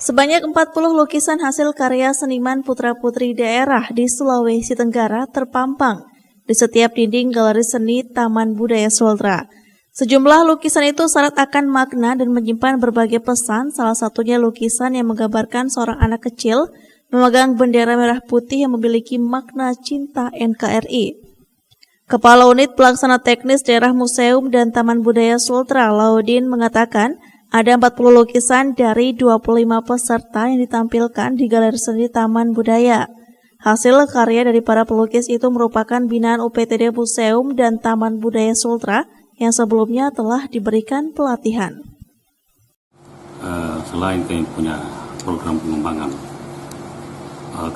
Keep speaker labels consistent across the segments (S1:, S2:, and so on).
S1: Sebanyak 40 lukisan hasil karya seniman putra-putri daerah di Sulawesi Tenggara terpampang di setiap dinding galeri seni Taman Budaya Sultra. Sejumlah lukisan itu syarat akan makna dan menyimpan berbagai pesan, salah satunya lukisan yang menggambarkan seorang anak kecil memegang bendera merah putih yang memiliki makna cinta NKRI. Kepala Unit Pelaksana Teknis Daerah Museum dan Taman Budaya Sultra, Laudin, mengatakan ada 40 lukisan dari 25 peserta yang ditampilkan di galeri seni Taman Budaya. Hasil karya dari para pelukis itu merupakan binaan UPTD Museum dan Taman Budaya Sultra yang sebelumnya telah diberikan pelatihan.
S2: Selain kami punya program pengembangan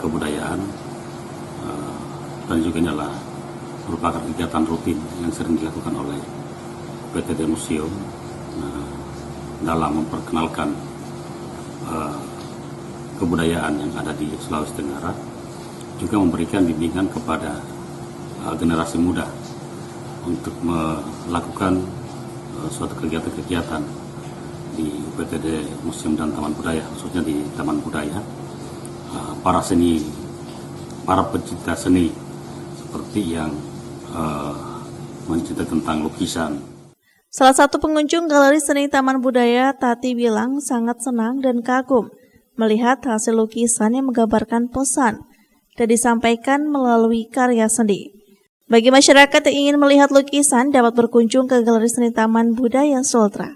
S2: kebudayaan, dan juga ini adalah merupakan kegiatan rutin yang sering dilakukan oleh UPTD Museum dalam memperkenalkan kebudayaan yang ada di Sulawesi Tenggara, juga memberikan bimbingan kepada generasi muda untuk melakukan suatu kegiatan-kegiatan di UPTD Museum dan Taman Budaya, khususnya di Taman Budaya. Para pecinta seni seperti yang mencintai tentang lukisan.
S1: Salah satu pengunjung galeri seni Taman Budaya, Tati, bilang sangat senang dan kagum melihat hasil lukisan yang menggambarkan pesan dan disampaikan melalui karya seni. Bagi masyarakat yang ingin melihat lukisan dapat berkunjung ke galeri seni Taman Budaya Sultra.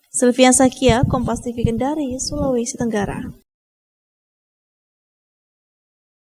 S1: Sylvia Sakia, Kompas TV Kendari, Sulawesi Tenggara.